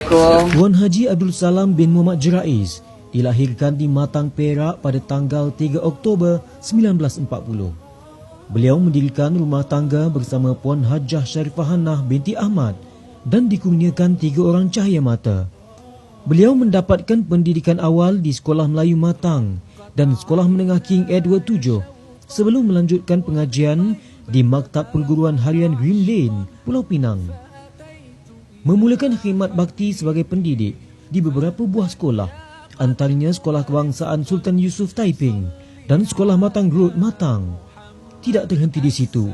Tuan Haji Abdul Salam bin Muhammad Jerais dilahirkan di Matang, Perak pada tanggal 3 Oktober 1940. Beliau mendirikan rumah tangga bersama Puan Hajah Sharifah Hannah binti Ahmad dan dikurniakan 3 orang cahaya mata. Beliau mendapatkan pendidikan awal di Sekolah Melayu Matang dan Sekolah Menengah King Edward VII sebelum melanjutkan pengajian di Maktab Perguruan Harian Green Lane, Pulau Pinang. Memulakan khidmat bakti sebagai pendidik di beberapa buah sekolah, antaranya Sekolah Kebangsaan Sultan Yusuf Taiping dan Sekolah Matang Road, Matang. Tidak terhenti di situ,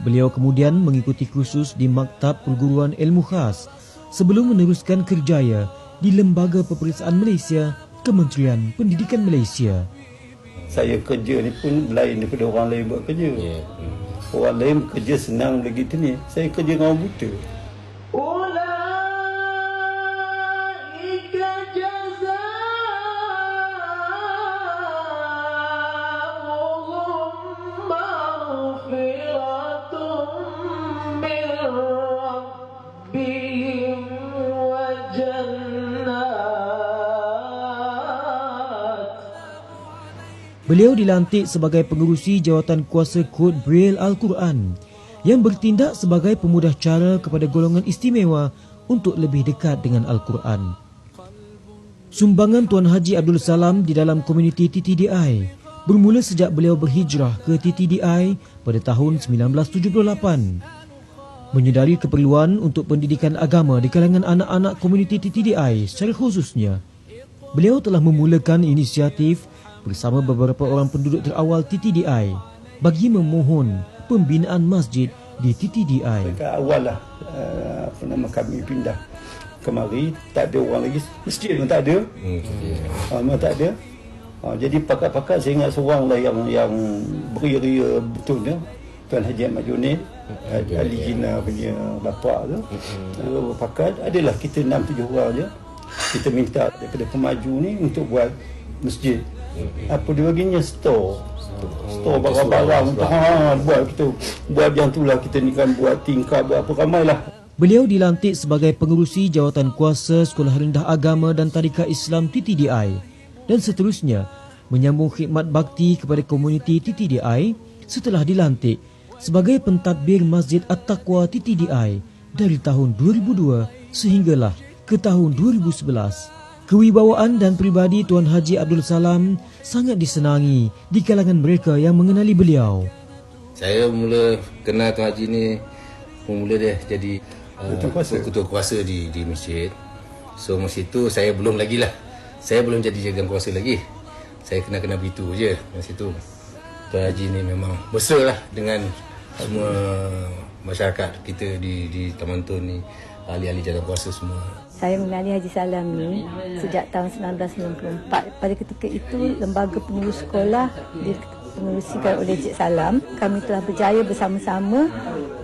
beliau kemudian mengikuti kursus di Maktab Perguruan Ilmu Khas sebelum meneruskan kerjaya di Lembaga Peperiksaan Malaysia, Kementerian Pendidikan Malaysia. Saya kerja ni pun lain daripada orang lain buat kerja. Orang lain kerja senang begitu ni. Saya kerja dengan orang buta. Beliau dilantik sebagai pengerusi jawatan kuasa Kod Braille Al-Quran yang bertindak sebagai pemudah cara kepada golongan istimewa untuk lebih dekat dengan Al-Quran. Sumbangan Tuan Haji Abdul Salam di dalam komuniti TTDI bermula sejak beliau berhijrah ke TTDI pada tahun 1978. Menyedari keperluan untuk pendidikan agama di kalangan anak-anak komuniti TTDI secara khususnya, beliau telah memulakan inisiatif bersama beberapa orang penduduk terawal TTDI bagi memohon pembinaan masjid di TTDI. Dekat awal lah kami pindah kemari, tak ada orang lagi, masjid pun tak ada. Memang tak ada. Jadi pakat-pakat saya ingat seorang lah yang beria-ria betul dia, Tuan Haji Ahmad Junid, Ali Jina punya bapa tu. Pakat, adalah kita 6-7 orang je. Kita minta daripada pemaju ni untuk buat masjid. Apa dia baginya store barang-barang untuk buat yang tu lah, kita ni kan buat tingkap, buat apa, ramai lah. Beliau dilantik sebagai pengerusi jawatan kuasa Sekolah Rendah Agama dan Tarikat Islam TTDI dan seterusnya menyambung khidmat bakti kepada komuniti TTDI setelah dilantik sebagai pentadbir Masjid At-Taqwa TTDI dari tahun 2002 sehinggalah ke tahun 2011. Kewibawaan dan pribadi Tuan Haji Abdul Salam sangat disenangi di kalangan mereka yang mengenali beliau. Saya mula kenal Tuan Haji ni, mula dia jadi ketua kuasa di masjid. So masa itu saya belum lagi lah. Saya belum jadi jawatan kuasa lagi. Saya kenal begitu je masa itu. Tuan Haji ni memang besar lah dengan semua masyarakat kita di Taman Tun ni, ahli-ahli jawatan kuasa semua. Saya mengenali Haji Salam ni sejak tahun 1994. Pada ketika itu, lembaga pengurus sekolah dipengerusikan oleh Cik Salam. Kami telah berjaya bersama-sama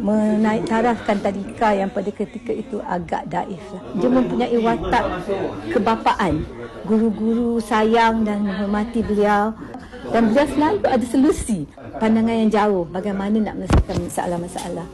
menaik tarafkan tadika yang pada ketika itu agak daif. Dia mempunyai watak kebapaan. Guru-guru sayang dan menghormati beliau. Dan beliau selalu ada solusi, pandangan yang jauh bagaimana nak menyelesaikan masalah-masalah.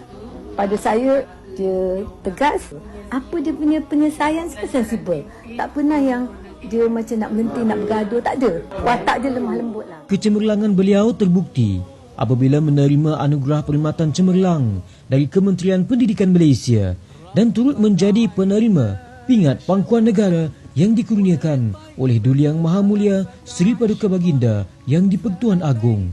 Pada saya, dia tegas. Apa dia punya penyelesaian sensibel. Tak pernah yang dia macam nak berhenti, nak bergaduh. Tak ada. Watak dia lemah lembut lah. Kecemerlangan beliau terbukti apabila menerima anugerah perkhidmatan cemerlang dari Kementerian Pendidikan Malaysia dan turut menjadi penerima pingat pangkuan negara yang dikurniakan oleh Duli Yang Maha Mulia Seri Paduka Baginda Yang di-Pertuan Agong.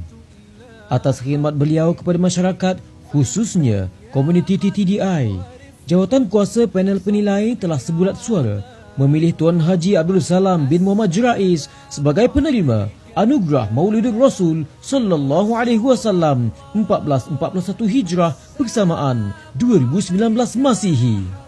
Atas khidmat beliau kepada masyarakat, khususnya komuniti TTDI, jawatan kuasa panel penilai telah sebulat suara memilih Tuan Haji Abdul Salam bin Muhammad Jerais sebagai penerima Anugerah Maulidur Rasul sallallahu alaihi wasallam 1441 Hijrah bersamaan 2019 Masihi.